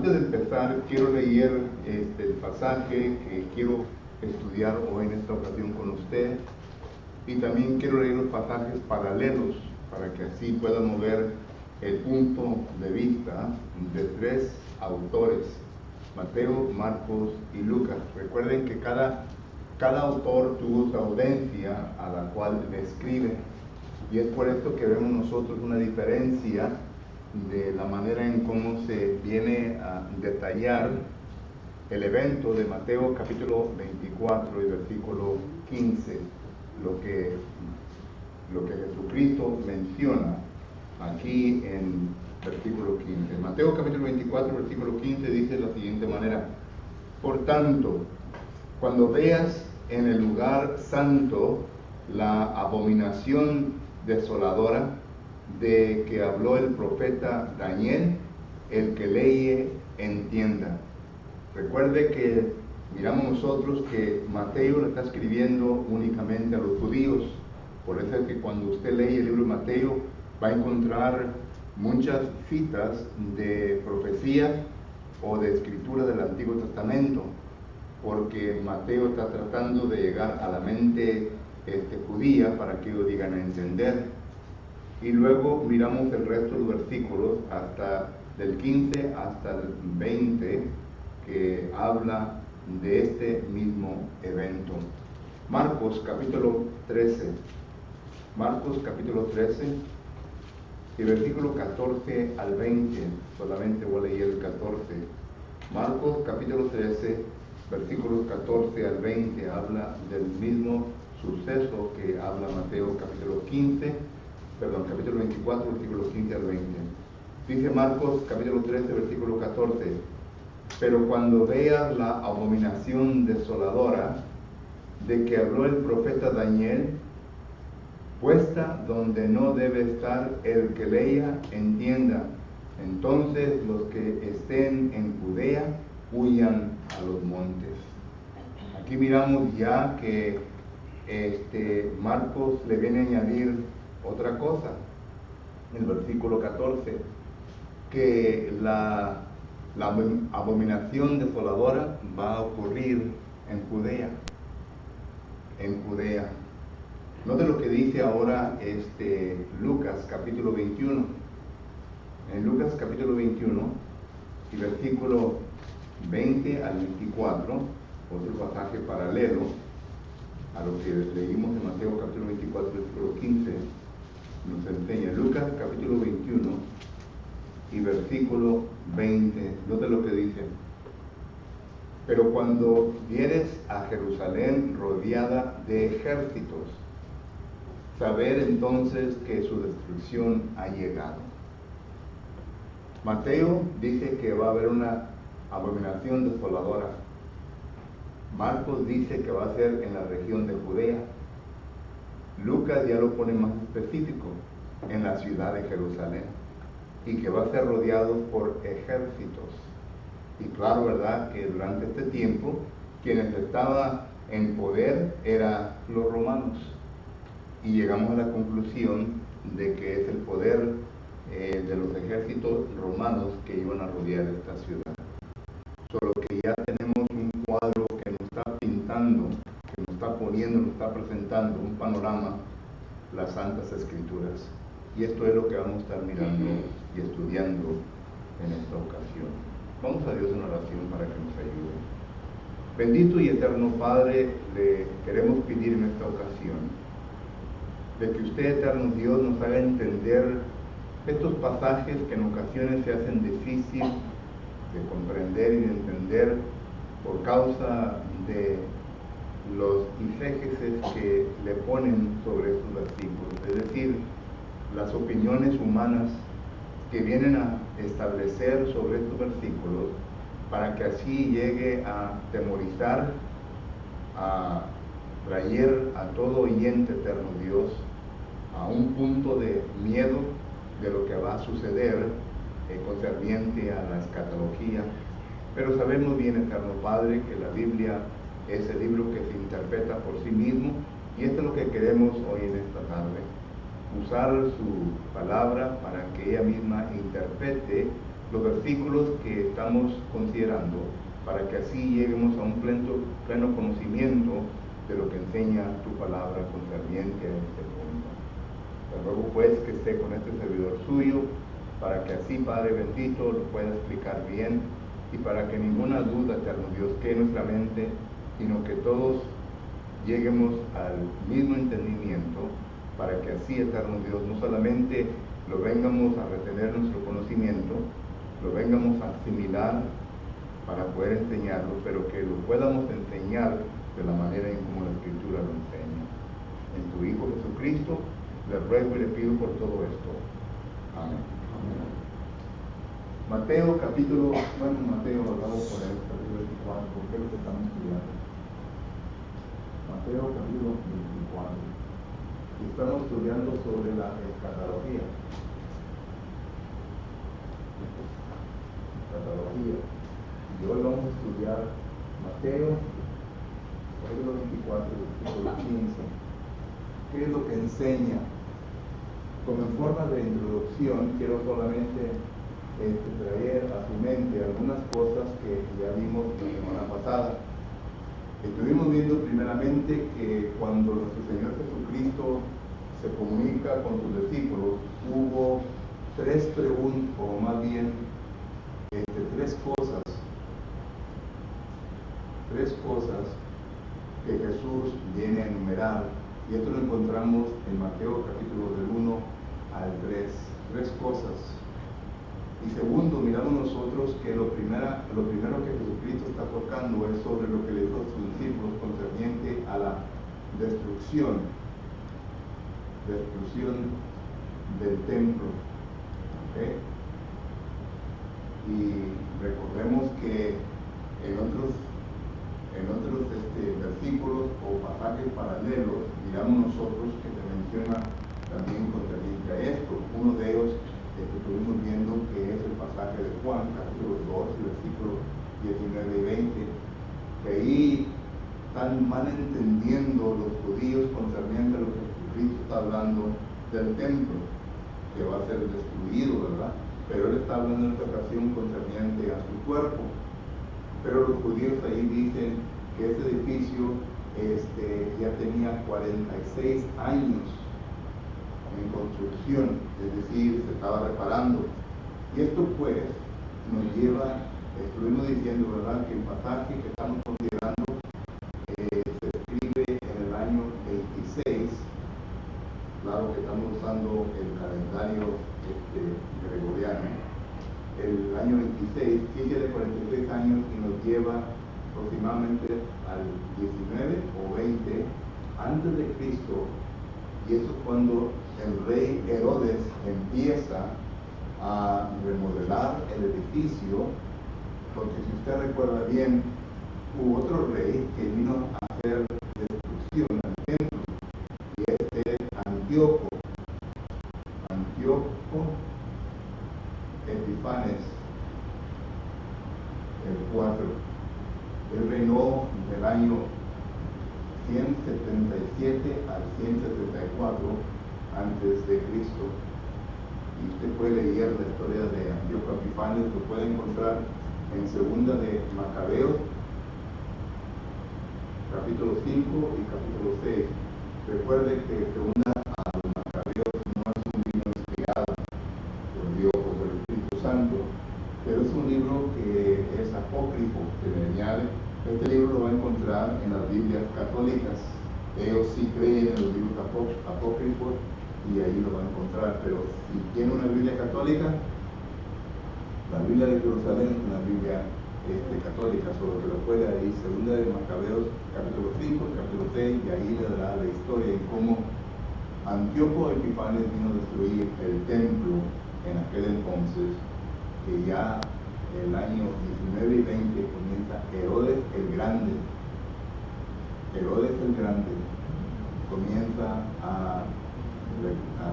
Antes de empezar, quiero leer el pasaje que quiero estudiar hoy en esta ocasión con usted, y también quiero leer los pasajes paralelos para que así podamos ver el punto de vista de tres autores: Mateo, Marcos y Lucas. Recuerden que cada autor tuvo su audiencia a la cual le escribe, y es por esto que vemos nosotros una diferencia de la manera en cómo se viene a detallar el evento de Mateo capítulo 24 y versículo 15, lo que Jesucristo menciona aquí en versículo 15. Mateo capítulo 24 versículo 15 dice de la siguiente manera: por tanto, cuando veas en el lugar santo la abominación desoladora de que habló el profeta Daniel, el que lee entienda. Recuerde que miramos nosotros que Mateo le está escribiendo únicamente a los judíos. Por eso es que cuando usted lee el libro de Mateo va a encontrar muchas citas de profecía o de escritura del Antiguo Testamento, porque Mateo está tratando de llegar a la mente judía para que ellos digan a entender. Y luego miramos el resto de los versículos hasta del 15 hasta el 20 que habla de este mismo evento. Marcos capítulo 13 y versículo 14 al 20, solamente voy a leer el 14. Marcos capítulo 13, versículos 14 al 20 habla del mismo suceso que habla Mateo capítulo 24, versículos 15 al 20. Dice Marcos capítulo 13, versículo 14: pero cuando veas la abominación desoladora de que habló el profeta Daniel, puesta donde no debe estar, el que lea entienda. Entonces los que estén en Judea huyan a los montes. Aquí miramos ya que Marcos le viene a añadir otra cosa, en el versículo 14, que la abominación desoladora va a ocurrir en Judea. Note lo que dice ahora Lucas capítulo 21. En Lucas capítulo 21 y versículo 20 al 24, otro pasaje paralelo a lo que leímos en Mateo capítulo 24, versículo 15, nos enseña Lucas capítulo 21 y versículo 20. Note lo que dice: pero cuando vieres a Jerusalén rodeada de ejércitos, saber entonces que su destrucción ha llegado. Mateo dice que va a haber una abominación desoladora. Marcos dice que va a ser en la región de Judea. Lucas ya lo pone más específico, en la ciudad de Jerusalén, y que va a ser rodeado por ejércitos. Y claro, ¿verdad?, que durante este tiempo quienes estaban en poder eran los romanos, y llegamos a la conclusión de que es el poder de los ejércitos romanos que iban a rodear esta ciudad. Solo que ya tenemos un cuadro que nos está pintando, que nos está poniendo, nos está presentando un panorama, las Santas Escrituras. Y esto es lo que vamos a estar mirando y estudiando en esta ocasión. Vamos a Dios en oración para que nos ayude. Bendito y eterno Padre, le queremos pedir en esta ocasión de que usted, eterno Dios, nos haga entender estos pasajes que en ocasiones se hacen difícil de comprender y de entender por causa de los exégesis que le ponen sobre estos versículos, es decir, las opiniones humanas que vienen a establecer sobre estos versículos para que así llegue a temorizar, a traer a todo oyente, eterno Dios, a un punto de miedo de lo que va a suceder concerniente a la escatología. Pero sabemos bien, eterno Padre, que la Biblia es el libro que se interpreta por sí mismo, y esto es lo que queremos hoy en esta tarde: usar su palabra para que ella misma interprete los versículos que estamos considerando para que así lleguemos a un pleno conocimiento de lo que enseña tu palabra concerniente a este punto. Te ruego pues que esté con este servidor suyo, para que así, Padre bendito, lo pueda explicar bien y para que ninguna duda, eterno Dios, quede en nuestra mente, sino que todos lleguemos al mismo entendimiento, para que así, eterno Dios, no solamente lo vengamos a retener nuestro conocimiento, lo vengamos a asimilar para poder enseñarlo, pero que lo podamos enseñar de la manera en como la Escritura lo enseña. En tu Hijo Jesucristo le ruego y le pido por todo esto. Amén. Mateo capítulo, Mateo lo vamos a poner, capítulo 24, porque es lo que estamos estudiando. Mateo capítulo 24. Y estamos estudiando sobre la escatología. Y hoy vamos a estudiar Mateo capítulo 24, versículo 15. ¿Qué es lo que enseña? Como en forma de introducción, quiero solamente traer a su mente algunas cosas que ya vimos la semana pasada. Estuvimos viendo primeramente que cuando nuestro Señor Jesucristo se comunica con sus discípulos, hubo tres preguntas, o más bien tres cosas que Jesús viene a enumerar, y esto lo encontramos en Mateo capítulo del 1 al 3, tres cosas. Y segundo, miramos nosotros que lo primero que Jesucristo está tocando es sobre lo que le dijo a sus discípulos concerniente a la destrucción del templo. ¿Okay? Y recordemos que en otros versículos o pasajes paralelos, miramos nosotros que se menciona también concerniente a esto. Uno de ellos estuvimos viendo que es el pasaje de Juan, capítulo 2, versículos 19 y 20, que ahí están mal entendiendo los judíos concerniente a lo que Jesucristo está hablando del templo, que va a ser destruido, ¿verdad? Pero él está hablando en esta ocasión concerniente a su cuerpo. Pero los judíos ahí dicen que ese edificio ya tenía 46 años en construcción, es decir, se estaba reparando. Y esto pues nos lleva, estuvimos diciendo, ¿verdad?, que el pasaje que estamos considerando se escribe en el año 26. Claro que estamos usando el calendario gregoriano. El año 26 sigue de 46 años y nos lleva aproximadamente al 19 o 20 antes de Cristo, y eso es cuando el rey Herodes empieza a remodelar el edificio, porque si usted recuerda bien, hubo otro rey que vino a hacer destrucción al templo, y este es Antíoco Epifanes el 4. Él reinó del año 177 al 174 antes de Cristo. Y usted puede leer la historia de Antíoco Epifanes, lo puede encontrar en Segunda de Macabeos, capítulo 5 y capítulo 6. Recuerde que Segunda a los Macabeos no es un libro inspirado por Dios o por el Espíritu Santo, pero es un libro que es apócrifo, que le añade. Este libro lo va a encontrar en las Biblias católicas. Ellos sí creen en los libros apócrifos y ahí lo va a encontrar, pero si tiene una Biblia católica, la Biblia de Jerusalén es una Biblia católica, solo que lo puede ahí, Segunda de Macabeos, capítulo 5, capítulo 6, y ahí le dará la historia de cómo Antíoco Epifanes vino a destruir el templo en aquel entonces, que ya el año 19 y 20 comienza Herodes el Grande. Herodes el Grande comienza a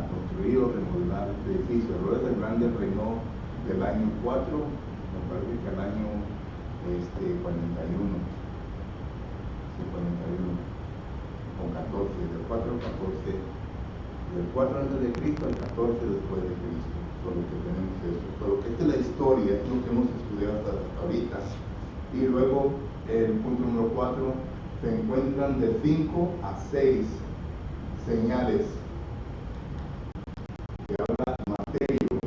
construir o remodelar este edificio. Herodes el Grande reinó del año 4, me parece que al año 41, o 14, del 4 al 14, del 4 antes de Cristo al 14 después de Cristo. Solo que tenemos eso. Solo que esta es la historia gloria, es lo que hemos estudiado hasta ahorita. Y luego, el punto número 4, se encuentran de 5 a 6 señales que habla Mateo,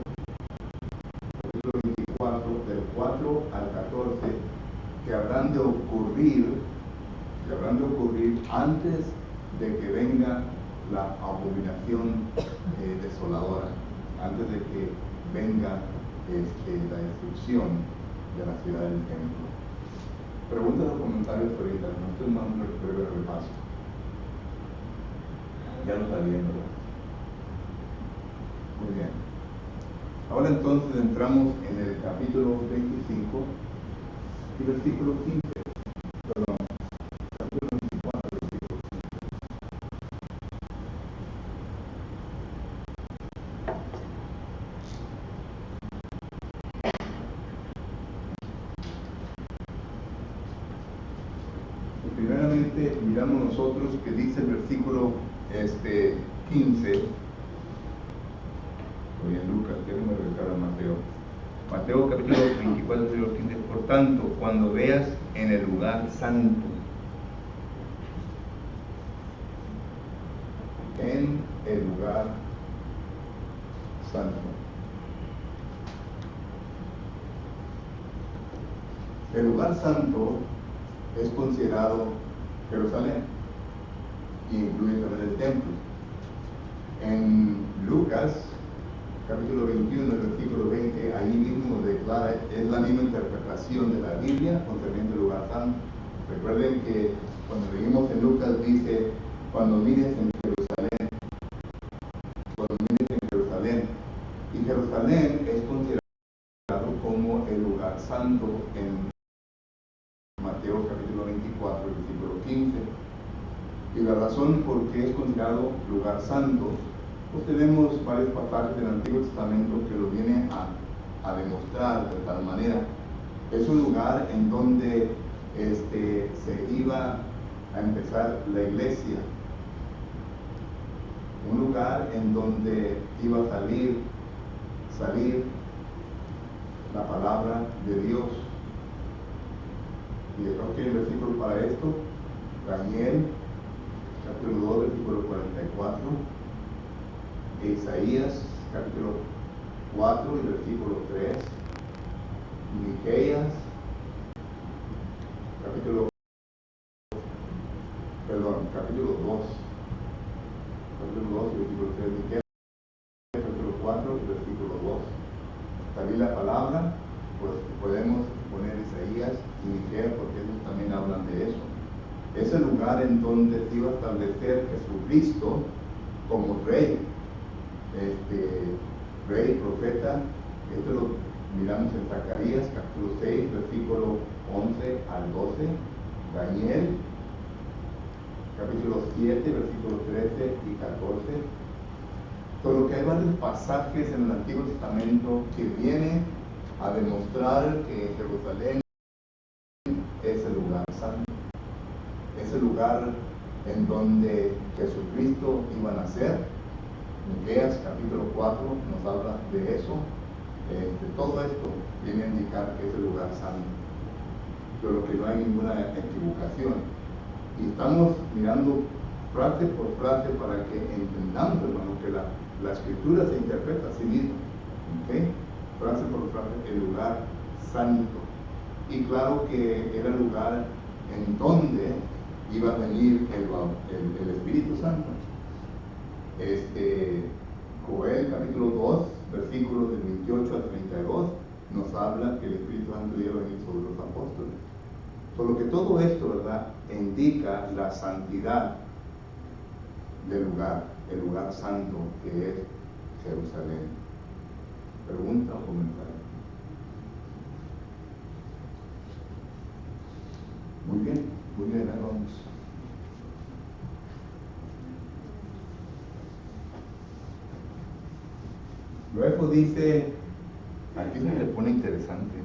capítulo 24, del 4 al 14, que habrán de ocurrir antes de que venga la abominación desoladora, antes de que venga la destrucción de la ciudad del templo. Preguntas o comentarios ahorita, no estoy dando un breve repaso. Ya lo está viendo. Muy bien. Ahora entonces entramos en el capítulo 25 y versículo 15. Perdón, capítulo 24, versículo 15. Primeramente miramos nosotros que dice el versículo 15. Oye, Lucas, déjame regresar a Mateo. Mateo capítulo 24, versículo 15. Por tanto, cuando veas en el lugar santo, en el lugar santo. El lugar santo es considerado Jerusalén y incluye también el templo. En Lucas capítulo 21, versículo 20, ahí mismo declara, es la misma interpretación de la Biblia concerniente al lugar santo. Recuerden que cuando leímos en Lucas dice, cuando mires en Jerusalén, y Jerusalén es considerado como el lugar santo en Mateo capítulo 24, versículo 15. Y la razón por qué es considerado lugar santo, pues tenemos varios pasajes del Antiguo Testamento que lo vienen a demostrar de tal manera. Es un lugar en donde se iba a empezar la iglesia, un lugar en donde iba a salir la palabra de Dios. Y creo que el versículo para esto, Daniel capítulo 2, versículo 44, Isaías capítulo 4 y versículo 3, Miqueas capítulo 2 y versículo 3, Miqueas capítulo 4 y versículo 2. También la palabra, pues podemos poner Isaías y Miqueas porque ellos también hablan de eso. Es el lugar en donde se iba a establecer Jesucristo como rey, rey, profeta. Esto lo miramos en Zacarías capítulo 6, versículo 11 al 12, Daniel capítulo 7, versículo 13 y 14. Por lo que hay varios pasajes en el Antiguo Testamento que vienen a demostrar que Jerusalén es el lugar santo, es el lugar en donde Jesucristo iba a nacer. Miqueas capítulo 4 nos habla de eso. Todo esto viene a indicar que es el lugar santo, pero que no hay ninguna equivocación. Y estamos mirando frase por frase para que entendamos, hermano, que la escritura se interpreta a sí misma. ¿Okay? Frase por frase, el lugar santo. Y claro que era el lugar en donde iba a venir el Espíritu Santo. Joel capítulo 2, versículos del 28 al 32, nos habla que el Espíritu Santo iba a venir sobre los apóstoles. Por lo que todo esto, ¿verdad?, indica la santidad del lugar, el lugar santo que es Jerusalén. ¿Pregunta o comentario? Muy bien, ahí vamos. Luego dice, aquí se pone interesante.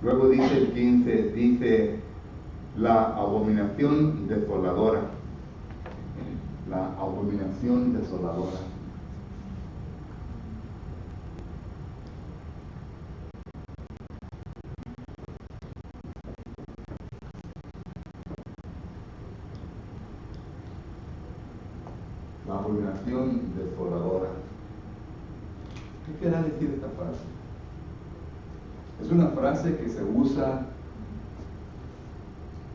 Luego dice el 15, dice la abominación desoladora. La abominación desoladora. abominación desoladora. ¿Qué quiere decir esta frase? Es una frase que se usa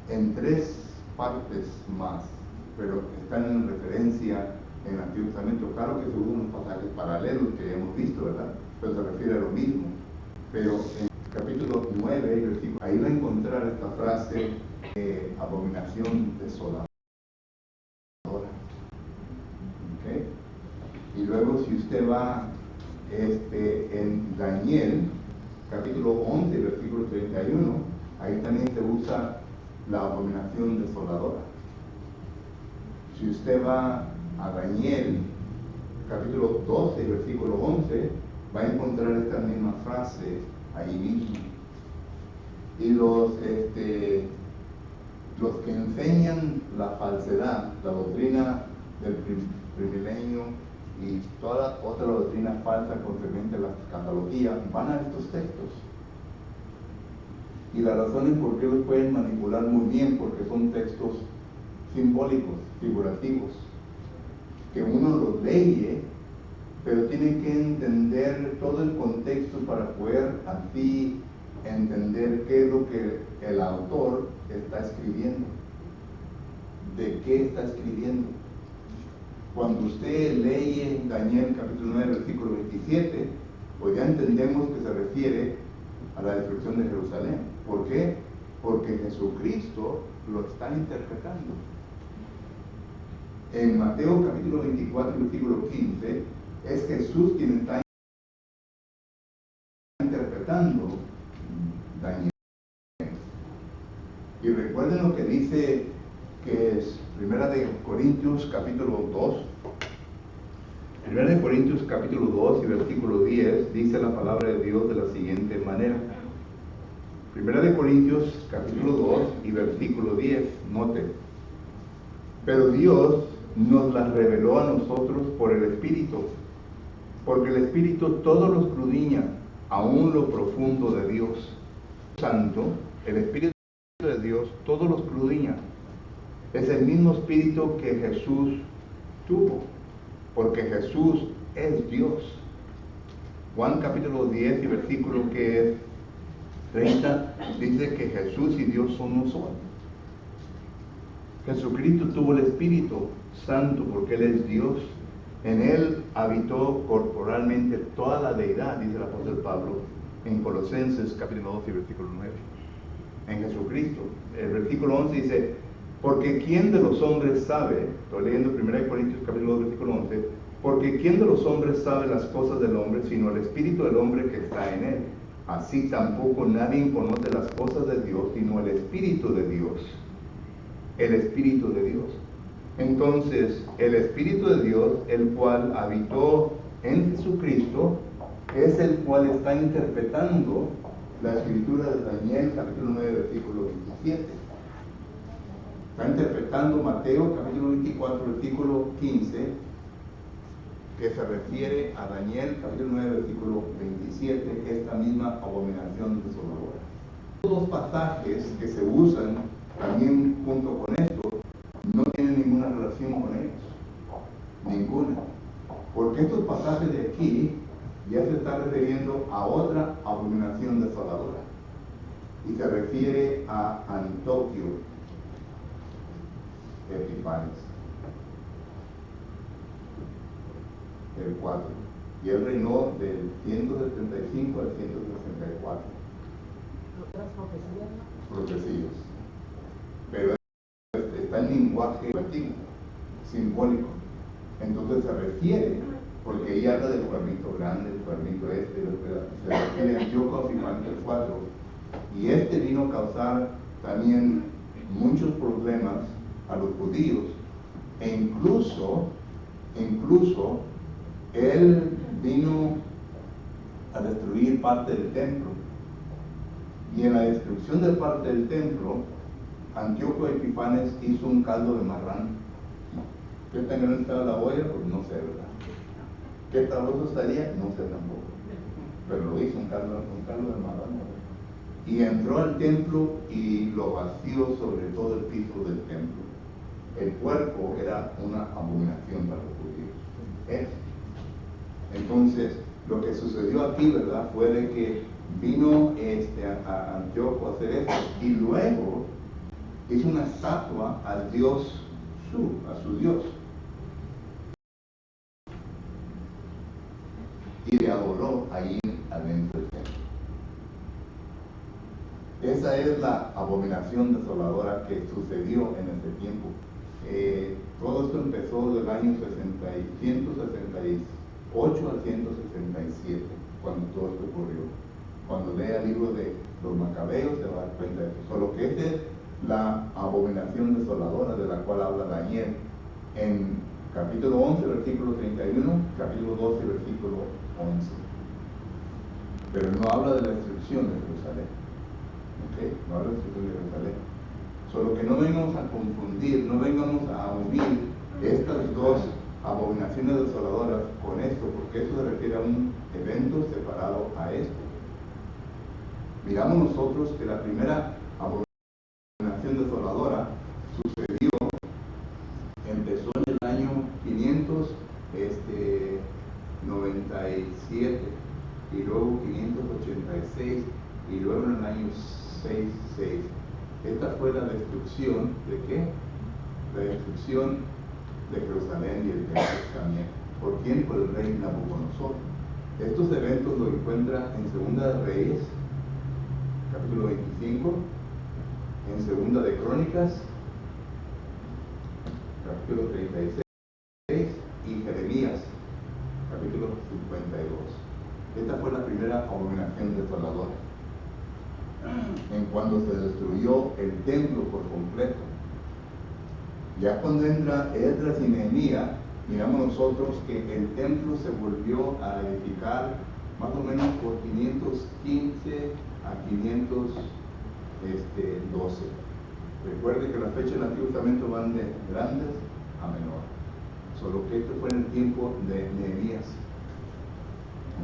en tres partes más, pero están en referencia en el Antiguo Testamento. Claro que se usan unos pasajes paralelos que hemos visto, ¿verdad? Pero se refiere a lo mismo. Pero en capítulo 9, versículo, ahí va a encontrar esta frase, abominación desoladora. ¿Okay? Y luego si usted va en Daniel, capítulo 11, versículo 31, ahí también se usa la abominación desoladora. Si usted va a Daniel, capítulo 12, versículo 11, va a encontrar esta misma frase ahí mismo. Y los que enseñan la falsedad, la doctrina del primilenio y toda otra doctrina falsa concerniente a la escatología, van a estos textos. Y la razón es por qué los pueden manipular muy bien, porque son textos simbólicos, figurativos, que uno los lee, pero tiene que entender todo el contexto para poder así entender qué es lo que el autor está escribiendo, de qué está escribiendo. Cuando usted lee Daniel capítulo 9, versículo 27, pues ya entendemos que se refiere a la destrucción de Jerusalén. ¿Por qué? Porque Jesucristo lo está interpretando. En Mateo capítulo 24, versículo 15, es Jesús quien está interpretando Daniel. Y recuerden lo que dice, que es Primera de Corintios capítulo 2. Primera de Corintios capítulo 2 y versículo 10 dice la palabra de Dios de la siguiente manera. Primera de Corintios capítulo 2 y versículo 10, note. Pero Dios nos las reveló a nosotros por el Espíritu, porque el Espíritu todo lo escudriña, aún lo profundo de Dios. Santo, el Espíritu de Dios todo lo escudriña. Es el mismo Espíritu que Jesús tuvo, porque Jesús es Dios. Juan capítulo 10 y versículo que es 30 dice que Jesús y Dios son uno solo. Jesucristo tuvo el Espíritu Santo porque Él es Dios. En Él habitó corporalmente toda la deidad, dice el apóstol Pablo en Colosenses capítulo 12 y versículo 9. En Jesucristo. El versículo 11 dice, porque ¿quién de los hombres sabe? Estoy leyendo 1 Corintios capítulo 2 versículo 11. Porque ¿quién de los hombres sabe las cosas del hombre, sino el Espíritu del hombre que está en él? Así tampoco nadie conoce las cosas de Dios, sino el Espíritu de Dios. El Espíritu de Dios. Entonces, el Espíritu de Dios, el cual habitó en Jesucristo, es el cual está interpretando la escritura de Daniel, capítulo 9, versículo 27. Está interpretando Mateo, capítulo 24, versículo 15, que se refiere a Daniel, capítulo 9, versículo 27, esta misma abominación desoladora. Los pasajes que se usan también junto con esto no tienen ninguna relación con ellos. Ninguna. Porque estos pasajes de aquí ya se está refiriendo a otra abominación desoladora. Y se refiere a Antíoco Epifanes, el 4. Y él reinó del 175 al 164. ¿Otras profecías? Profecías. Pero está en lenguaje antiguo, simbólico. Entonces se refiere, porque ella habla del cuernito grande, el cuernito se refiere a Antíoco Epifanes el 4. Y vino a causar también muchos problemas a los judíos, e incluso él vino a destruir parte del templo. Y en la destrucción de parte del templo, Antíoco Epifanes hizo un caldo de marrano. ¿Qué tan grande estaba la olla? Pues no sé, ¿verdad? ¿Qué sabroso estaría? No sé tampoco. Pero lo hizo un caldo de marrano. Y entró al templo y lo vació sobre todo el piso del templo. El cuerpo era una abominación para los judíos. es. Entonces, lo que sucedió aquí, ¿verdad?, fue de que vino a Antíoco a hacer esto y luego hizo una estatua al dios a su dios, y le adoró ahí adentro del templo. Esa es la abominación desoladora que sucedió en ese tiempo. Todo esto empezó del año 168 al 167, cuando todo esto ocurrió. Cuando lea el libro de los Macabeos se va a dar cuenta de eso. Solo que esta es la abominación desoladora de la cual habla Daniel en capítulo 11, versículo 31, capítulo 12, versículo 11. Pero no habla de la destrucción de Jerusalén. ¿Okay? No habla de la destrucción de Jerusalén. Solo que no vengamos a confundir, no vengamos a unir estas dos abominaciones desoladoras con esto, porque eso se refiere a un evento separado a esto. Miramos nosotros que la primera abominación desoladora sucedió, empezó en el año 597 y luego 586 y luego en el año 66. Esta fue la destrucción de ¿qué? La destrucción de Jerusalén y el templo también. ¿Por quién? Por el rey Nabucodonosor. Estos eventos lo encuentra en Segunda de Reyes, capítulo 25, en Segunda de Crónicas, capítulo 36, y Jeremías, capítulo 52. Esta fue la primera abominación desoladora, en cuando se destruyó el templo por completo. Ya cuando entra Esdras y Nehemías, miramos nosotros que el templo se volvió a edificar más o menos por 515 a 512. Recuerde que las fechas del Antiguo Testamento van de grandes a menores. Solo que esto fue en el tiempo de Nehemías.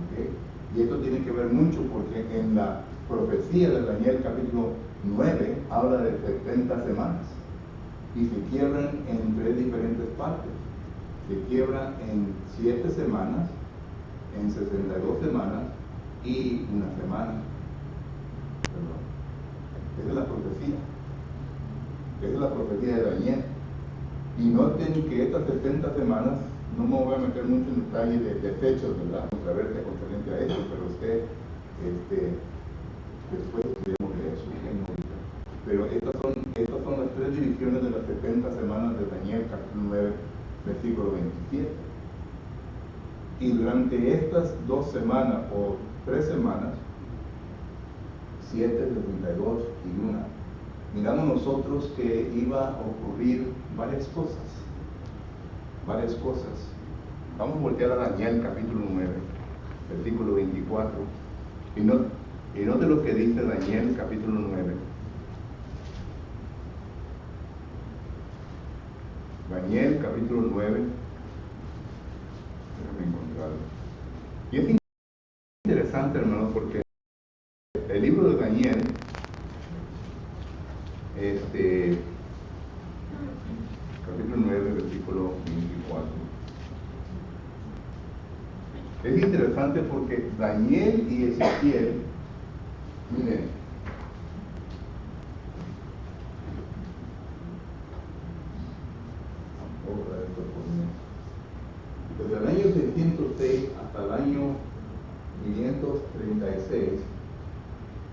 ¿Okay? Y esto tiene que ver mucho porque en la profecía de Daniel capítulo 9 habla de 70 semanas y se quiebran en 3 diferentes partes. Se quiebran en 7 semanas, en 62 semanas y una semana. Perdón. Esa es la profecía. Esa es la profecía de Daniel. Y noten que estas 70 semanas, no me voy a meter mucho en detalle de fechas, ¿verdad? Controversia concerniente a eso, pero usted, después podemos leer eso. Pero estas son las 3 divisiones de las 70 semanas de Daniel, capítulo 9, versículo 27. Y durante estas 2 semanas o 3 semanas, 7, 62 y 1, miramos nosotros que iba a ocurrir varias cosas. Vamos a voltear a Daniel capítulo 9, versículo 24. Y note lo que dice Daniel capítulo 9. Daniel capítulo 9. Déjame encontrarlo. Y es interesante, hermanos, porque el libro de Daniel, capítulo 9, versículo 24. Es interesante porque Daniel y Ezequiel, miren, desde el año 606 hasta el año 536,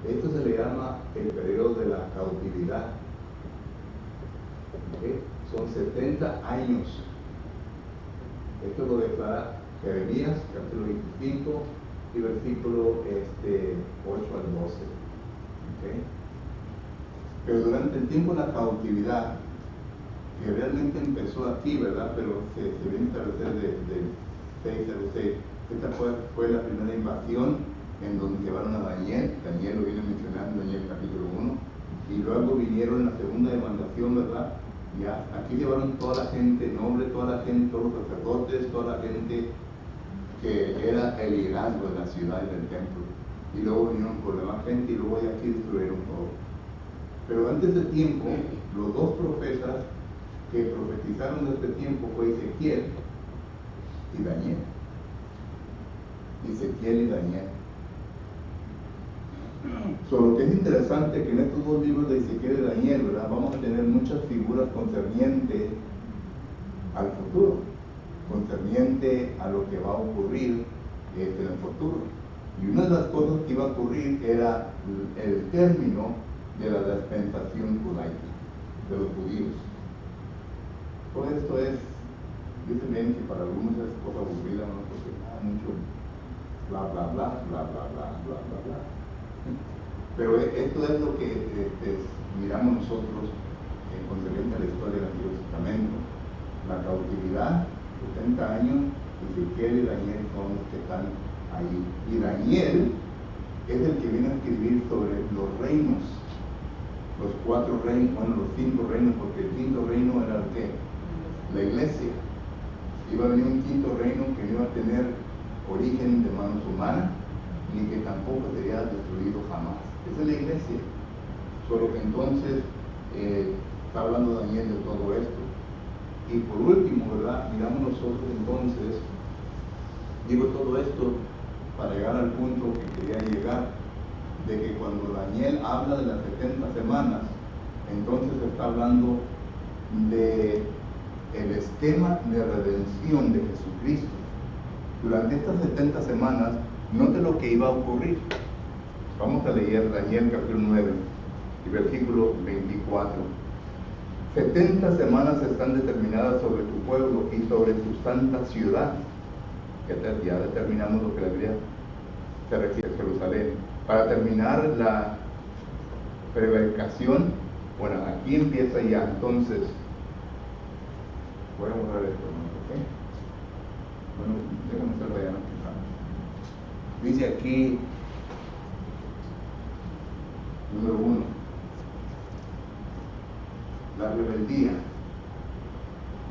esto se le llama el periodo de la cautividad. ¿Okay? Son 70 años. Esto lo declara Jeremías, capítulo 25 y versículo 8 al 12. ¿Okay? Pero durante el tiempo de la cautividad, que realmente empezó aquí, ¿verdad? Pero se viene a establecer de 606. Esta fue la primera invasión en donde llevaron a Daniel. Daniel lo viene mencionando en Daniel capítulo 1. Y luego vinieron la segunda demandación, ¿verdad? Ya, aquí llevaron toda la gente noble, toda la gente, todos los sacerdotes, toda la gente que era el liderazgo de la ciudad y del templo. Y luego vinieron por demás gente y luego ya aquí destruyeron todo. Pero antes de tiempo, los 2 profetas que profetizaron de este tiempo fue Ezequiel y Daniel. Ezequiel y Daniel. Lo que es interesante que en estos dos libros de Ezequiel y Daniel, ¿verdad?, vamos a tener muchas figuras concernientes al futuro, concerniente a lo que va a ocurrir en el futuro. Y una de las cosas que iba a ocurrir era el término de la dispensación judaica, de los judíos. Todo esto es, dicen bien que para algunos es cosa aburrida, ¿no? Porque mucho bla bla bla, bla bla bla, bla bla bla. Pero esto es lo que miramos nosotros concerniente a la historia del Antiguo Testamento. La cautividad, 70 años, Ezequiel y Daniel son los que están ahí. Y Daniel es el que viene a escribir sobre los reinos, los 4 reinos, bueno, los 5 reinos, porque el 5º reino era el que, la iglesia. Iba a venir un 5º reino que no iba a tener origen de manos humanas, ni que tampoco sería destruido jamás. Esa es la iglesia. Solo que entonces está hablando Daniel de todo esto. Y por último, ¿verdad?, miramos nosotros entonces, digo todo esto para llegar al punto que quería llegar, de que cuando Daniel habla de las 70 semanas, entonces está hablando de el esquema de redención de Jesucristo. Durante estas 70 semanas, note lo que iba a ocurrir. Vamos a leer Daniel capítulo 9 y versículo 24. 70 semanas están determinadas sobre tu pueblo y sobre tu santa ciudad. Ya determinamos lo que la Biblia se refiere a Jerusalén. Para terminar la prevaricación, bueno, aquí empieza ya. Entonces, voy a borrar esto, ¿ok? Bueno, déjame hacerlo ya, ¿no? Dice aquí, número 1, la rebeldía.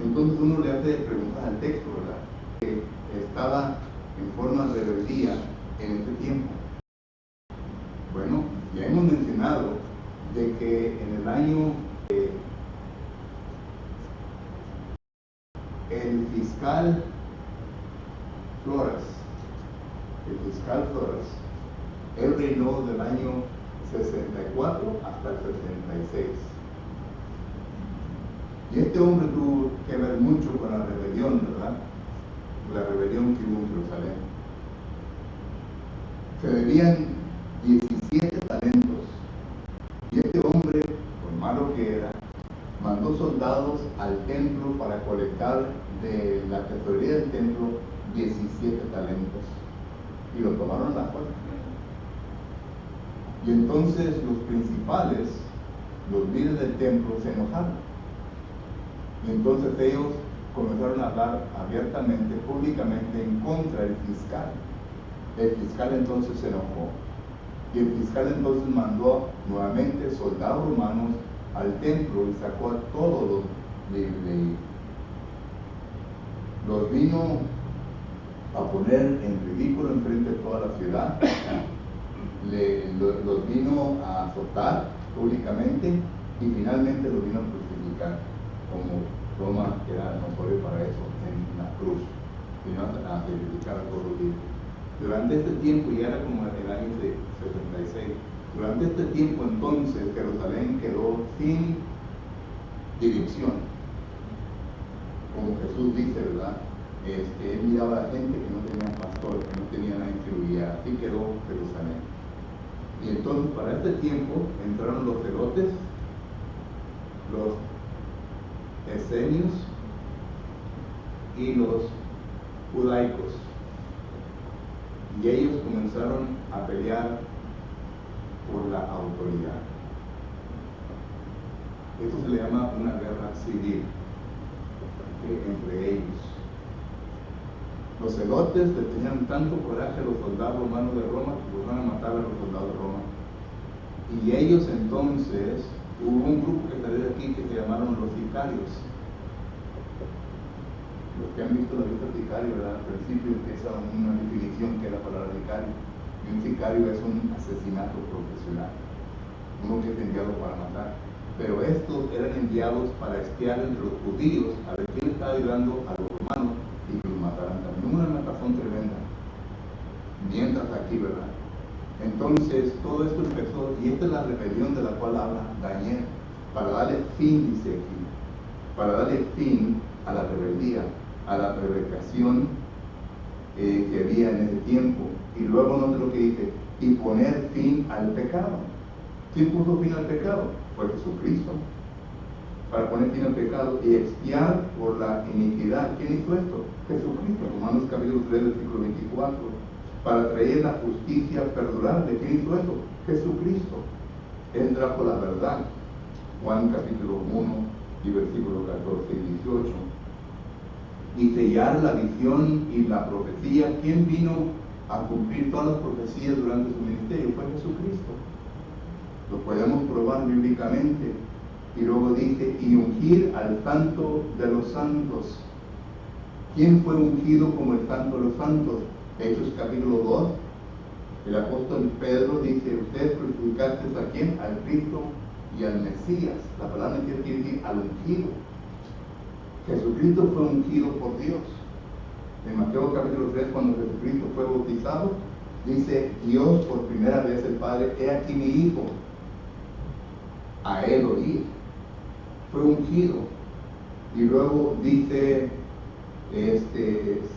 Entonces uno le hace preguntas al texto, ¿verdad?, que estaba en forma de rebeldía en este tiempo. Bueno, ya hemos mencionado de que en el año el fiscal Floras, él reinó del año 64 hasta el 66. Y este hombre tuvo que ver mucho con la rebelión, ¿verdad?, la rebelión que hubo en Jerusalén. Se debían 17 talentos. Y este hombre, por malo que era, mandó soldados al templo para colectar de la tesorería del templo 17 talentos. Y lo tomaron a la fuerza. Y entonces los principales, los líderes del templo, se enojaron. Y entonces ellos comenzaron a hablar abiertamente, públicamente, en contra del fiscal. El fiscal entonces se enojó. Y el fiscal entonces mandó nuevamente soldados romanos al templo y sacó a todos los vino a poner en ridículo enfrente de toda la ciudad. Los vino a azotar públicamente y finalmente los vino a crucificar, como Roma era notorio para eso, en la cruz. Vino a sacrificar a todos los vivos. Durante este tiempo, y era como el año 66, durante este tiempo entonces Jerusalén quedó sin dirección. Como Jesús dice, ¿verdad?, él miraba a la gente que no tenía pastor, que no tenía nadie que lo guiara. Así quedó Jerusalén. Y entonces para este tiempo entraron los celotes, los esenios y los judaicos. Y ellos comenzaron a pelear por la autoridad. Esto se le llama una guerra civil entre ellos. Los celotes le tenían tanto coraje a los soldados romanos de Roma que los van a matar a los soldados de Roma. Y ellos entonces, hubo un grupo que salió de aquí que se llamaron los sicarios. Los que han visto la lista sicario, ¿verdad?, al principio empieza una definición que es la palabra sicario. Y un sicario es un asesinato profesional, uno que es enviado para matar. Pero estos eran enviados para espiar entre los judíos a ver quién estaba ayudando a los romanos y que los mataban. matarán también. Una matazón tremenda. Mientras aquí, ¿verdad? Entonces, todo esto empezó, y esta es la rebelión de la cual habla Daniel, para darle fin, dice aquí, para darle fin a la rebeldía, a la prevaricación que había en ese tiempo. Y luego note lo que dice, y poner fin al pecado. ¿Quién puso fin al pecado? Fue Jesucristo. Para poner fin al pecado y expiar por la iniquidad. ¿Quién hizo esto? Jesucristo. Romanos capítulo 3, versículo 24. Para traer la justicia perdurable. ¿Quién hizo esto? Jesucristo. Él trajo la verdad. Juan capítulo 1 y versículo 14 y 18. Y sellar la visión y la profecía. ¿Quién vino a cumplir todas las profecías durante su ministerio? Fue Jesucristo. Lo podemos probar bíblicamente. Y luego dice, y ungir al santo de los santos. ¿Quién fue ungido como el santo de los santos? Hechos capítulo 2. El apóstol Pedro dice, ustedes crucificaste ¿a quién? Al Cristo y al Mesías. La palabra Mesías quiere decir al ungido. Jesucristo fue ungido por Dios. En Mateo capítulo 3, cuando Jesucristo fue bautizado, dice, Dios por primera vez el Padre, he aquí mi Hijo, a él oír. Fue ungido. Y luego dice,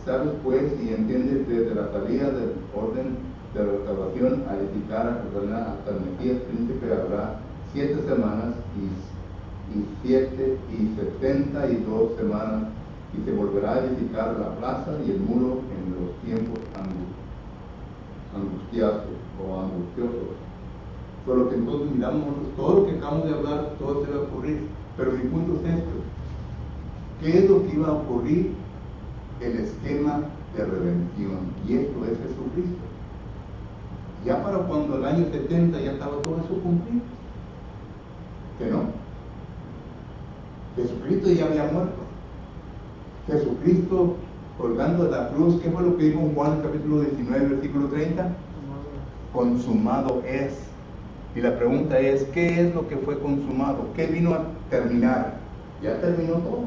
sabes pues y entiendes desde la salida del orden de la restauración a edificar a Jerusalén hasta el Mesías príncipe habrá 7 semanas y 7 y 72 semanas, y se volverá a edificar la plaza y el muro en los tiempos angustiosos o angustiosos. Por lo que entonces miramos nosotros, todo lo que acabamos de hablar, todo se va a ocurrir. Pero mi punto es esto: ¿qué es lo que iba a ocurrir? El esquema de redención, y esto es Jesucristo. Ya para cuando el año 70 ya estaba todo eso cumplido. ¿Que no? Jesucristo ya había muerto. Jesucristo colgando de la cruz, ¿qué fue lo que dijo en Juan capítulo 19, versículo 30? Consumado es. Y la pregunta es, ¿qué es lo que fue consumado? ¿Qué vino a terminar? Ya terminó todo.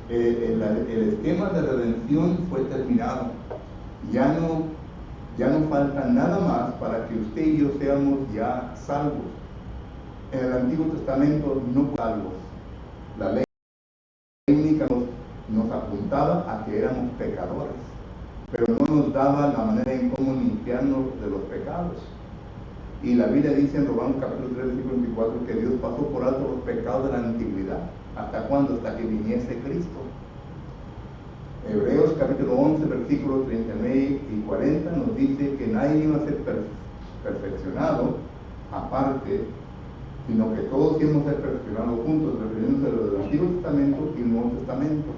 El esquema de redención fue terminado. Ya no falta nada más para que usted y yo seamos ya salvos. En el Antiguo Testamento no salvos. La ley única nos apuntaba a que éramos pecadores, pero no nos daba la manera en cómo limpiarnos de los pecados. Y la Biblia dice en Romanos capítulo 3, versículo 24, que Dios pasó por alto los pecados de la antigüedad. ¿Hasta cuándo? Hasta que viniese Cristo. Hebreos capítulo 11, versículos 39 y 40 nos dice que nadie iba a ser perfeccionado aparte, sino que todos íbamos a ser perfeccionados juntos, refiriéndose a lo del Antiguo Testamento y el Nuevo Testamento.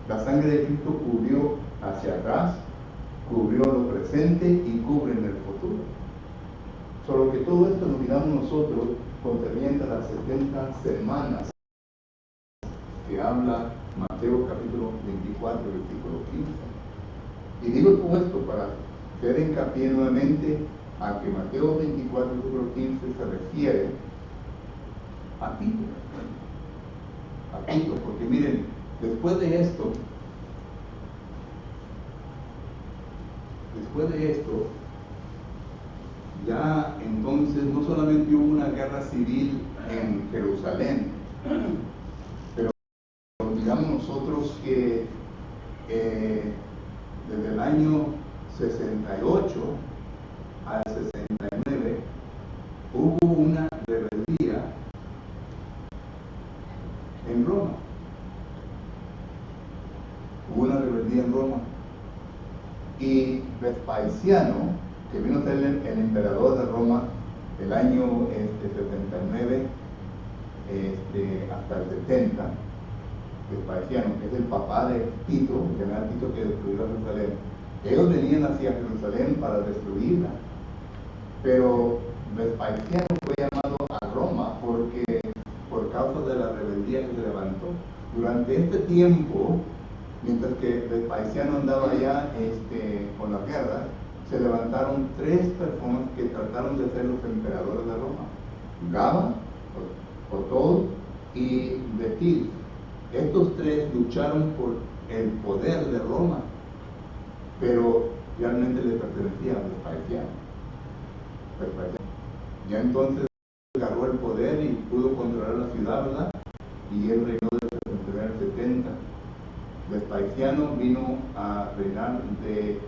La sangre de Cristo cubrió hacia atrás, cubrió lo presente y cubre en el futuro. Solo que todo esto lo miramos nosotros concerniente a las 70 semanas que habla Mateo capítulo 24, versículo 15. Y digo todo esto para hacer hincapié nuevamente a que Mateo 24, versículo 15 se refiere a Tito. A Tito, porque miren, después de esto, ya entonces no solamente hubo una guerra civil en Jerusalén, pero digamos nosotros que desde el año 68 al 69 hubo una rebeldía en Roma. Hubo una rebeldía en Roma. Y Vespasiano, que vino a ser el emperador de Roma el año 79 hasta el 70, Vespasiano, que es el papá de Tito, el general Tito que destruyó Jerusalén, ellos venían hacia Jerusalén para destruirla. Pero Vespasiano fue llamado a Roma porque por causa de la rebeldía que se levantó. Durante este tiempo, mientras que Vespasiano andaba allá con la guerra, se levantaron 3 personas que trataron de ser los emperadores de Roma: Gaba, Otón y Betil. Estos 3 lucharon por el poder de Roma, pero realmente le pertenecía a Vespasiano. Ya entonces agarró el poder y pudo controlar la ciudad, ¿verdad? Y él reinó desde el 69 al 70. Vespasiano vino a reinar de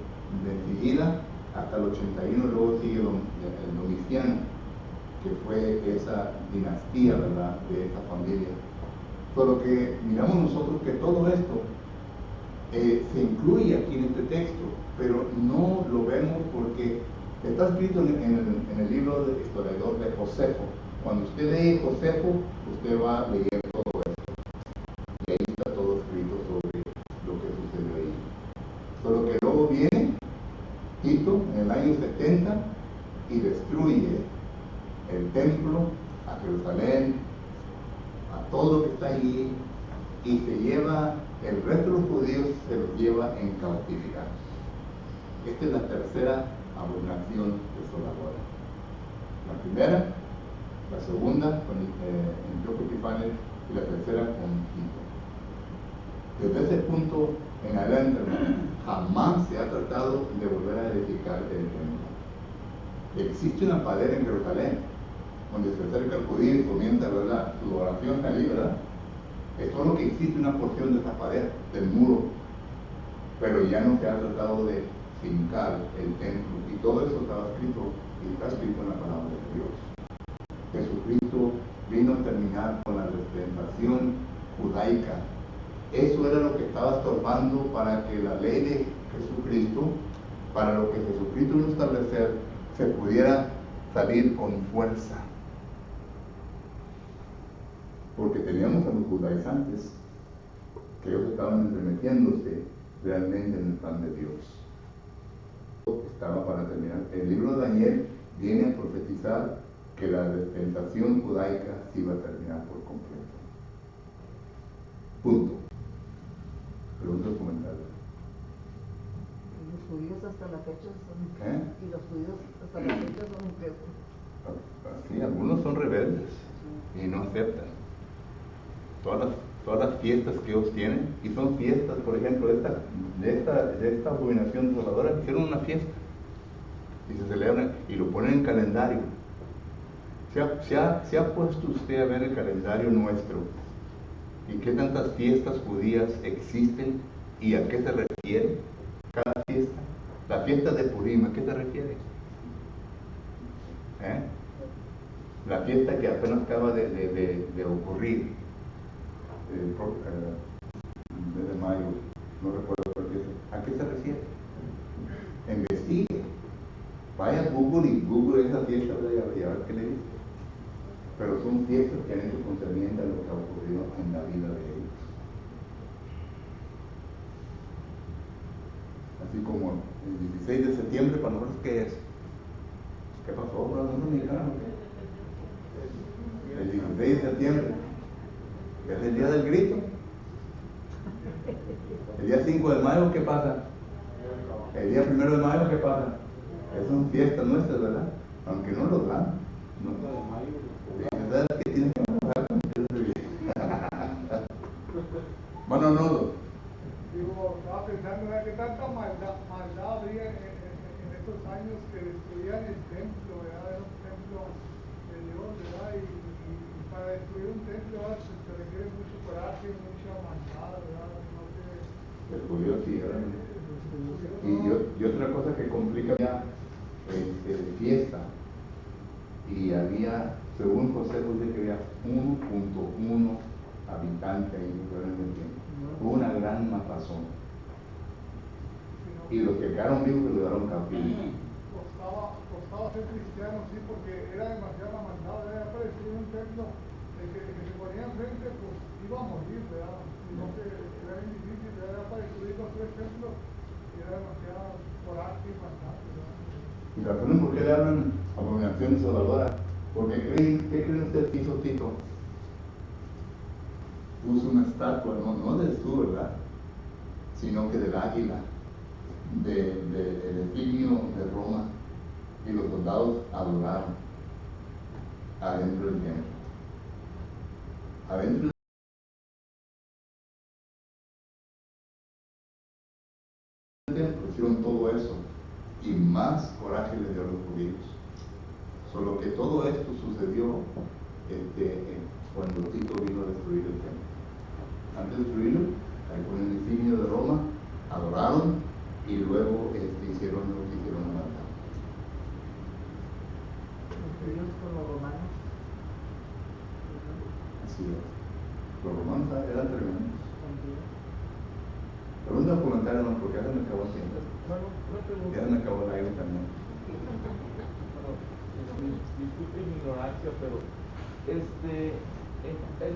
enseguida hasta el 81, luego sigue el Domiciano, que fue esa dinastía, ¿verdad?, de esa familia. Pero que miramos nosotros que todo esto se incluye aquí en este texto, pero no lo vemos porque está escrito en el libro del historiador de Josefo. Cuando usted lee Josefo, usted va a leer todo esto. Y ahí está todo escrito sobre lo que sucedió ahí. Solo que luego viene Tito en el año 70 y destruye el templo, a Jerusalén, a todo lo que está allí, y se lleva, el resto de los judíos se los lleva en cautividad. Esta es la tercera abominación desoladora. La primera, la segunda con Antíoco Epifanes y la tercera con Tito. Desde ese punto en adelante, jamás se ha tratado de volver a edificar el templo. Existe una pared en Jerusalén, donde se acerca el judío y comienza a ver su oración allí, ¿verdad? Es solo que existe una porción de esa pared, del muro, pero ya no se ha tratado de fincar el templo, y todo eso estaba escrito, y está escrito en la palabra de Dios. Jesucristo vino a terminar con la dispensación judaica. Eso era lo que estaba estorbando para que la ley de Jesucristo, para lo que Jesucristo iba a establecer, se pudiera salir con fuerza. Porque teníamos a los judaizantes que ellos estaban entremetiéndose realmente en el plan de Dios. Estaba para terminar. El libro de Daniel viene a profetizar que la dispensación judaica se iba a terminar por completo. Punto. Preguntas, comentarios. Los judíos hasta la fecha son... Y los judíos hasta la fecha son un queso. Sí, algunos son rebeldes y no aceptan todas las fiestas que ellos tienen, y son fiestas, por ejemplo, de esta abominación desoladora. Hicieron una fiesta y se celebran y lo ponen en calendario. ¿Se ha puesto usted a ver el calendario nuestro y qué tantas fiestas judías existen y a qué se refiere cada fiesta? La fiesta de Purim, ¿a qué se refiere? La fiesta que apenas acaba de ocurrir, desde mayo, no recuerdo cuál fiesta. ¿A qué se refiere? Investigue. Vaya a Google y Google esa fiesta, y a ver qué le dice. Pero son fiestas que han hecho concerniente a lo que ha ocurrido en la vida de ellos. Así como el 16 de septiembre, para nosotros, ¿qué es? ¿Qué pasó, brother? ¿No me dijeron? El 16 de septiembre es el día del grito. El día 5 de mayo, ¿qué pasa? El día 1 de mayo, ¿qué pasa? Es una fiesta nuestra, ¿verdad? Aunque no lo dan. No. ¿Verdad que tienen que trabajar con Bueno, no. Digo, estaba pensando, ¿verdad? ¿Qué tanta maldad habría en estos años que destruían el templo, ¿verdad? Era un templo de Dios, ¿verdad? Y para destruir un templo, ¿verdad? Se requiere mucho coraje, mucha maldad, ¿verdad? No sé. El judío sí, ¿verdad? Y otra cosa que complica ya fiesta, y había, según José, dice que había 1.1 habitantes en una gran matazón. Y los que quedaron vivos se quedaron cautivos. Costaba ser cristiano, sí, porque era demasiada maldad, era para destruir un templo. El que se ponía enfrente, pues iba a morir, ¿verdad? No que era bien difícil, era para destruir los 3 templos, era demasiado coraje y maldad, ¿verdad? Y razones por qué le hablan abominación desoladora. Porque ¿qué creen ustedes que hizo Tito? Puso una estatua, no del sur, ¿verdad? Sino que del águila, del insignia de Roma, y los soldados adoraron adentro del templo. Adentro del templo hicieron ellos. Solo que todo esto sucedió cuando Tito vino a destruir el templo. Antes de destruirlo, ahí con el insignia de Roma, adoraron y luego hicieron lo que hicieron a matar. Ellos con los romanos. Así es. Los romanos eran tremendos. También. Pregunta un comentario, no, porque ya se me acabó el tiempo. Bueno, una pregunta. Ya se me acabó el aire también. Bueno, disculpe mi ignorancia, pero en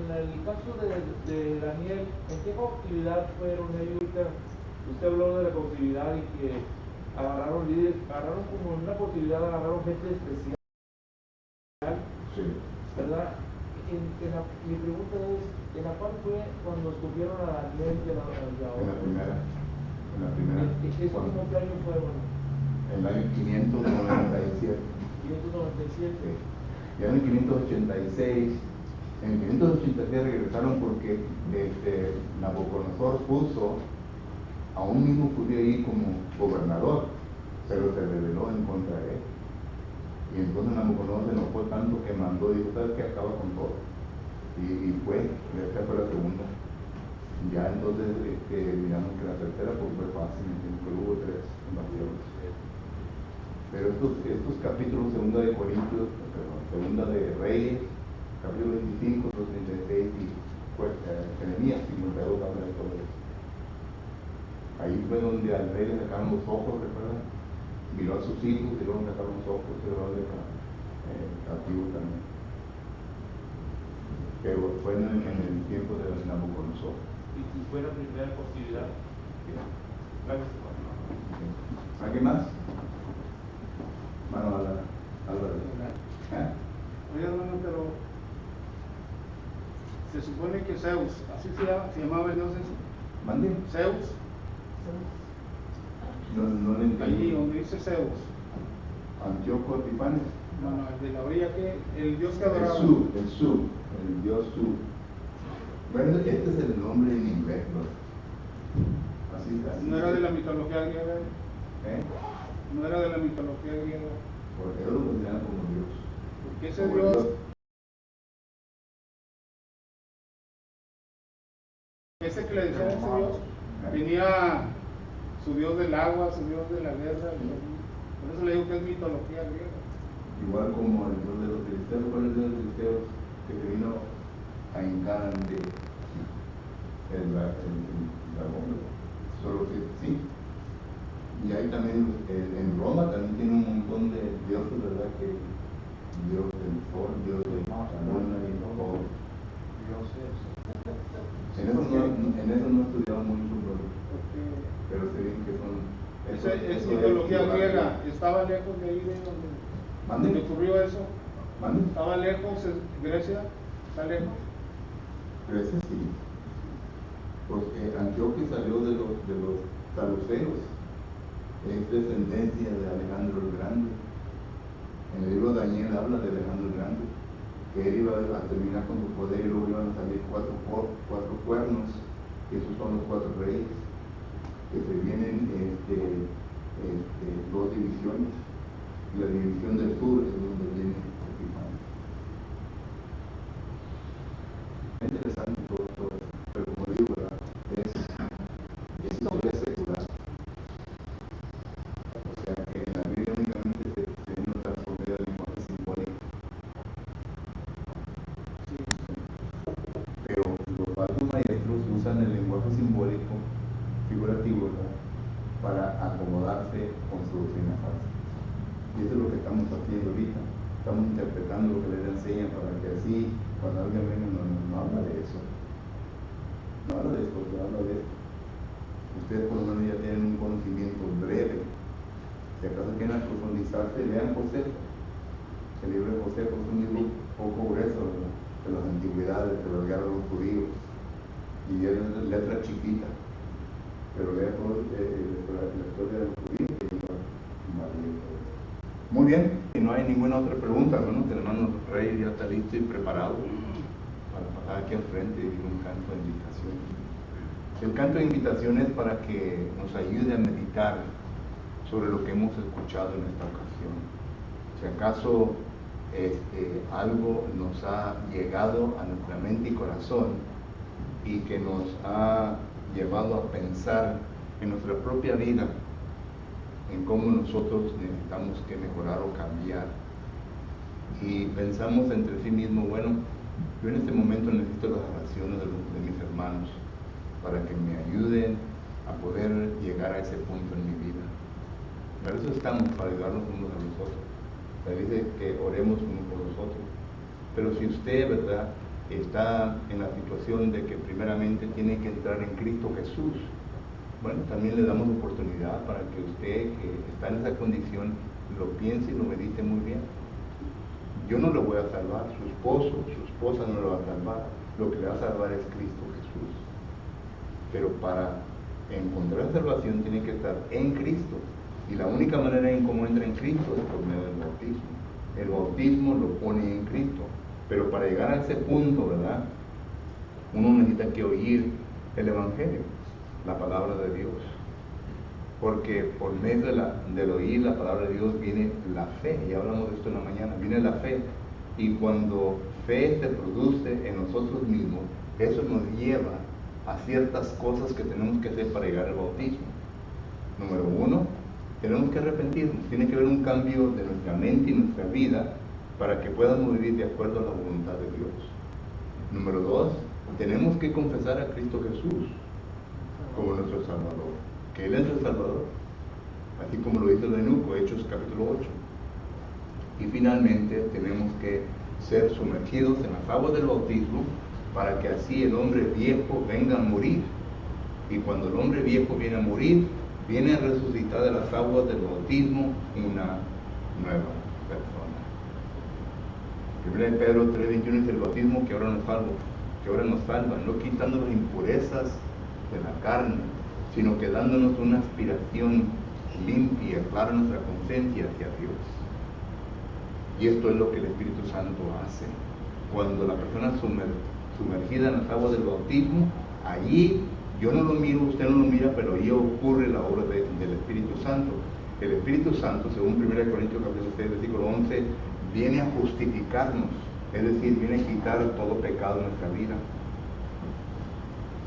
el caso de Daniel, ¿en qué cautividad fueron ellos? Usted habló de la cautividad y que agarraron líderes, agarraron como una posibilidad, agarraron gente especial, Sí. ¿verdad? Mi pregunta es, ¿en la cual fue cuando escogieron a Daniel de la En la primera. ¿Eso Cuando- mismo qué año fue, bueno? En el año 597. 597. Ya en el 586, en el 586 regresaron porque Nabucodonosor puso a un mismo judío ahí como gobernador, pero se rebeló en contra de él. Y entonces Nabucodonosor se enojó tanto que mandó, dijo, ¿sabes qué? Acaba con todo. Y esta fue la segunda. Ya entonces, digamos que la tercera pues fue fácil, porque hubo 3 invasiones. Pero estos capítulos, segunda de Corintios, segunda de Reyes, capítulo 25, 36 y Jeremías 52 habla de todo eso. Ahí fue donde al rey le sacaron los ojos, ¿recuerdan? Miró a sus hijos y luego le sacaron los ojos, y luego de cautivo también. Pero fue en el tiempo de Nabucodonosor. Y fue la primera posibilidad. Gracias. ¿Alguien más? Mano Álvarez. Oye, hermano, pero se supone que Zeus, así se llamaba el dios ese. ¿Mande? Zeus, No le allí entendí. donde dice Zeus. Antíoco Epifanes. No, el de la orilla que, el dios que El adoraba. Su, el dios Su. Bueno, este es el nombre en inglés, ¿no? Así. No era de la mitología griega. ¿Eh? No era de la mitología griega. Porque ellos lo consideran como Dios. Porque ese Como dios, ese que le decían ese dios, tenía su dios del agua, su dios de la guerra. Por eso le digo que es mitología griega. Igual como el dios de los filisteos, ¿cuál es el dios de los filisteos que se vino a hincar ante el dragón? Solo que sí. Y hay también, en Roma también tiene un montón de dioses, ¿verdad? Que Dios del sol, Dios de la luna y todo. En eso no he estudiado mucho, pero sé bien que son... Es mitología griega. Estaba lejos de ahí de donde ocurrió eso. ¿Mande? Estaba lejos, Grecia, está lejos. Grecia sí. Porque Antioquia salió de los saduceos. Es descendencia de Alejandro el Grande. En el libro de Daniel habla de Alejandro el Grande, que él iba a terminar con su poder y luego iban a salir cuatro cuernos, y esos son los 4 reyes, que se vienen 2 divisiones. La división del sur es donde viene Epifanes. Es interesante todo eso, pero como digo, ¿verdad? Es historia secular. O sea que en la Biblia únicamente se nota por medio del lenguaje simbólico. Pero los falsos maestros usan el lenguaje simbólico figurativo, ¿verdad?, para acomodarse con su doctrina falsa. Y eso es lo que estamos haciendo ahorita. Estamos interpretando lo que les enseñan para que así, cuando alguien venga, no habla de eso. No habla de esto, habla de esto. Ustedes por lo menos ya tienen un conocimiento breve. Si acaso quieren profundizarse, lean José. El libro de José es un libro poco grueso, ¿verdad?, de las antigüedades, de las guerras de los judíos. Y es letra chiquita. Pero lea todo la historia de los judíos y muy bien, si no hay ninguna otra pregunta, hermano, que el hermano Rey ya está listo y preparado para pasar aquí al frente y un canto de invitación. El canto de invitación es para que nos ayude a meditar sobre lo que hemos escuchado en esta ocasión. Si acaso algo nos ha llegado a nuestra mente y corazón y que nos ha llevado a pensar en nuestra propia vida, en cómo nosotros necesitamos que mejorar o cambiar, y pensamos entre sí mismos, bueno, yo en este momento necesito las oraciones de mis hermanos para que me ayuden a poder llegar a ese punto en mi vida. Para eso estamos, para ayudarnos unos a los otros. Se dice que oremos unos por los otros. Pero si usted, ¿verdad?, está en la situación de que primeramente tiene que entrar en Cristo Jesús, bueno, también le damos oportunidad para que usted, que está en esa condición, lo piense y lo medite muy bien. Yo no lo voy a salvar, su esposo, su esposa no lo va a salvar. Lo que le va a salvar es Cristo Jesús. Pero para encontrar salvación tiene que estar en Cristo. Y la única manera en cómo entra en Cristo es por medio del bautismo. El bautismo lo pone en Cristo. Pero para llegar a ese punto, ¿verdad?, uno necesita que oír el Evangelio, la palabra de Dios. Porque por medio del oír la palabra de Dios viene la fe. Ya hablamos de esto en la mañana. Viene la fe. Y cuando fe se produce en nosotros mismos, eso nos lleva a ciertas cosas que tenemos que hacer para llegar al bautismo. Número 1, tenemos que arrepentirnos. Tiene que haber un cambio de nuestra mente y nuestra vida para que podamos vivir de acuerdo a la voluntad de Dios. Número 2, tenemos que confesar a Cristo Jesús como nuestro Salvador, que Él es el Salvador, así como lo dice el eunuco, Hechos capítulo 8. Y finalmente tenemos que ser sumergidos en las aguas del bautismo para que así el hombre viejo venga a morir. Y cuando el hombre viejo viene a morir, viene a resucitar de las aguas del bautismo una nueva persona. 1 Pedro 3:21 dice: el bautismo que ahora nos salva, no quitando las impurezas de la carne, sino que dándonos una aspiración limpia, clara en nuestra conciencia hacia Dios. Y esto es lo que el Espíritu Santo hace. Cuando la persona es sumergida en las aguas del bautismo, allí yo no lo miro, usted no lo mira, pero ahí ocurre la obra del Espíritu Santo. El Espíritu Santo, según 1 Corintios capítulo 6, versículo 11, viene a justificarnos, es decir, viene a quitar todo pecado en nuestra vida.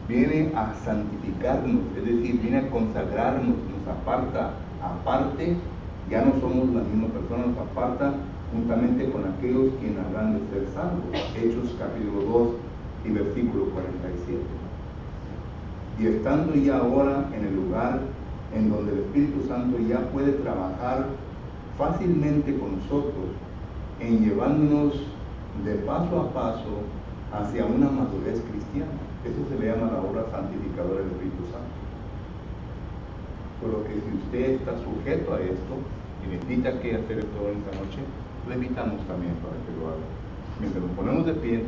Viene a santificarnos, es decir, viene a consagrarnos, nos aparta, aparte, ya no somos la misma persona, nos aparta juntamente con aquellos quienes habrán de ser salvos. Hechos capítulo 2 y versículo 47. Y estando ya ahora en el lugar en donde el Espíritu Santo ya puede trabajar fácilmente con nosotros, en llevándonos de paso a paso hacia una madurez cristiana. Eso se le llama la obra santificadora del Espíritu Santo. Por lo que si usted está sujeto a esto y necesita que hacer esto esta noche, le invitamos también para que lo haga. Mientras nos ponemos de pie,